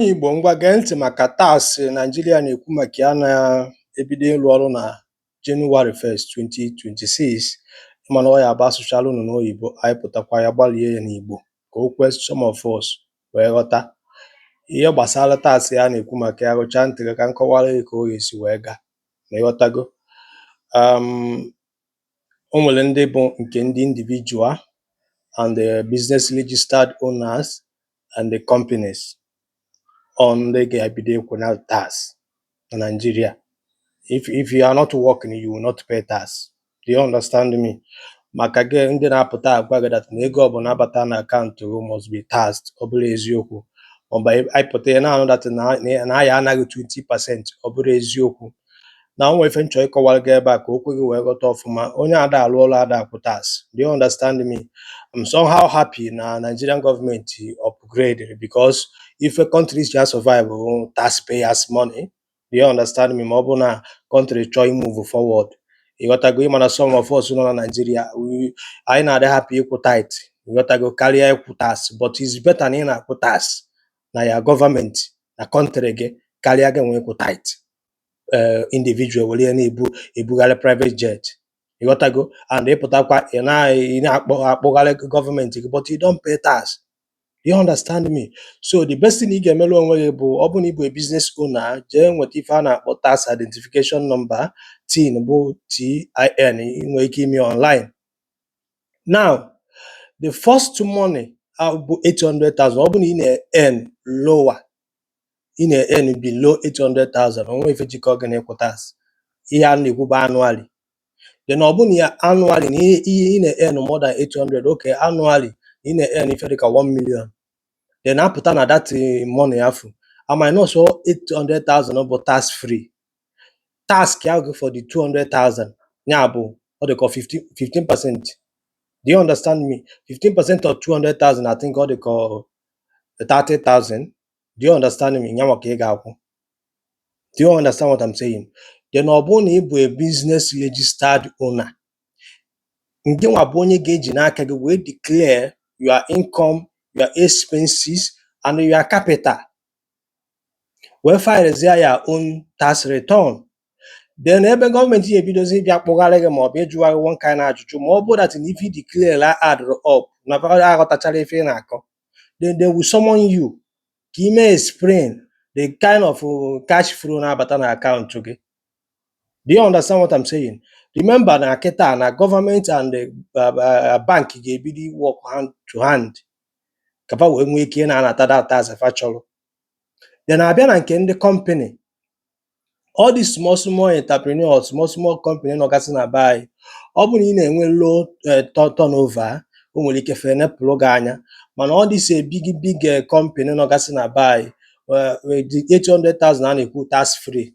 Igbo ngwa gee ntị maka taksị Naịjirịa na-ekwu maka ya na-ebido ịrụ ọrụ na Jenụwarị 1st, 2026. Mana ọ ya bụ asụchala unu n'oyibo, anyị pụtakwa ya gbalie ya n'Igbo ka o kwe some of us wee ghọta ihe gbasara taksị ya na-ekwu maka ya. Rụchaa ntị ka m kọwara gị ka o ga-esi wee gaa na ịghọtago. O nwere ndị bụ nke ndị individual and the business registered owners and the companies ndị ga-ebido ịkwụna tax na Nigeria. If you are not working, you will not pay tax. Do you understand me? Maka gị ndị na-apụta agwa gị that na ego ọbụla abata na akaụntụ gị must be taxed, ọ bụrụ eziokwu. Maọbụ ịpụta ya na-anụ that na ya anaghị 20%, ọ bụrụ eziokwu. Na onwe ife nchọ ịkọwara gị ebe a ka o kwe gị wee ghọta ọfụma. Onye ada alụ ọrụ ada akwụ tax. Do you understand me? I'm somehow happy na Nigerian government upgraded because if a country is just survive taxpayers money, do you understand me? Ma ọ bụ na country chọọ move forward, ịghọtago. Ịmana some of us nọ na Nigeria anyị na-adị happy ịkwụ tithe, ịghọtago, karịa ịkwụ tax. But it's better na ị na-akwụ tax na ya government na country gị karịa gị nwee ịkwụ tithe individual were ya na-ebugharị private jet, ịghọtago. And ịpụtakwa ị na-akpọgharị gọọmenti gị but you don't pay tax. You understand me? So the best thing ị ga-emelu onwe gị bụ, ọ bụrụ na ị bụ a business owner, jee nweta ife a na-akpọ tax identification number, tin bụ TIN, nwee ike ime online. Now the first money bụ 800,000. Ọ bụrụ na ị na-earn lower, ị na-earn below 800,000, onwe ife jikọ gị na-ekwu tax. Ihe a na-ekwu bụ annually. Then ọ bụrụ na ya annually na ihe ị na-earn more than 800, okay, annually ị na-earn ife dịka 1 million, then apụta na that money afụ minus 800,000 bụ tax free. Tax ka ahụ for the 200,000 ya bụ ọ dịka 15%. Do you understand me? 15% of 200,000, I think ọ dịka 30,000. Do you understand me? Nyanwa ka ị ga-akwụ. Do you understand what I'm saying? Then ọ bụrụ na ị bụ a business registered owner, nke nwa bụ onye ga-eji n'aka gị wee declare your income, your expenses and your capital, wee filezie your own tax return. Then ebe gọọmenti ebidozi ịbịa kpụgharị gị maọbụ ịjụgharị one kind ajụjụ, ma ọ bụ that if you declare add up na aghọtachara ife ị na-akọ, then they will summon you ka ime explain the kind of cash flow na-abata na akaụntụ gị. Do you understand what I'm saying? Remember na kịta na government and the bank ga-ebido work hand to hand kapa wee nwee ike na-anata data azafa chọrọ. Then abịa na nke ndị company, all these small entrepreneurs, small company nọgasị na be anyị, ọ bụ na ị na-enwe low turnover, o nwere ike fe nepụrụ gị anya. Mana all these big company nọgasị na be anyị, 800,000 a na-ekwu tax free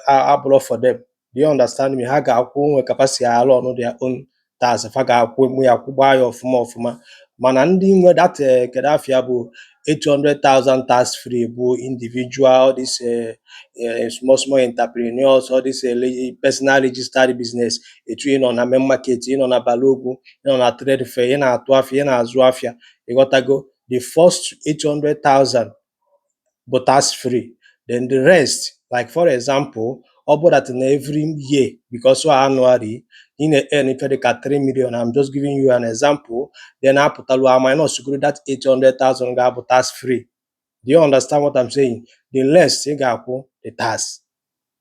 abụrụ for them. Do you understand me? Ha ga-akwụ nwe capacity alụ ọnụ their own tax, fa ga-akwụ ya kwụgba ya ọfụma. Mana ndị nwe that kedafia bụ 800,000 tax free bụ individual, all these small entrepreneurs, all these personal registered business. Etu ị nọ na main market, ị nọ na Balogu, ị nọ na trade fair, ị na-atụ afịa, ị na-azụ afịa, ịghọtago. The first 800,000 bụ tax free. Then the rest, like for example, ọ bụ that in every year, because annually ị na-earn ife dịka 3 million, I'm just giving you an example, then apụtalụ minus that 800,000 ga-abụ tax free. Do you understand what I'm saying? The less ị ga-akwụ the tax.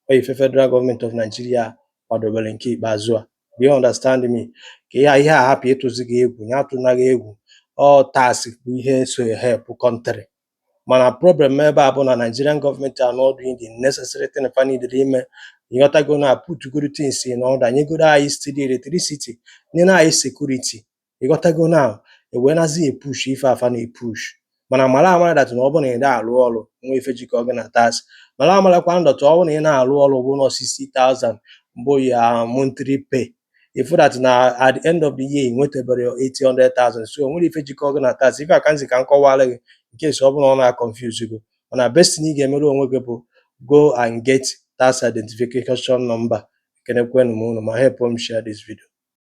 Ife Federal Government of Nigeria kwadobere nke ikpeazụ a. Do you understand me? Ka ihe a hapụ ịtụzi gị egwu, ya atụnaghị egwu. All tax bụ ihe so help country. Mana problem ebe a bụ na Nigerian government are not doing the necessary thing fa needed ime. Ịghọtago na put good things in order, nyegoro anyị steady electricity, nye na anyị security. Ịghọtago na ewee nazi push ife afa na-epush. Mana mara amara that na ọ bụ na ị na-alụ ọrụ nwe ife jikọ gị na tax. Mara amarakwa ndọtụ ọ bụ na ị na-alụ ọrụ bụ na 60,000 mbụ ya monthly pay. If that na at the end of the year nwetabere 800,000, so nwere ife jikọ gị na tax. Ife aka nzi ka nkọwara gị nke so ọ bụ na ọ na-confuse gị. Mana best thing ị ga-emere onwe gị bụ go and get tax identification number. Kenekwenụ m unu ma help m share this video.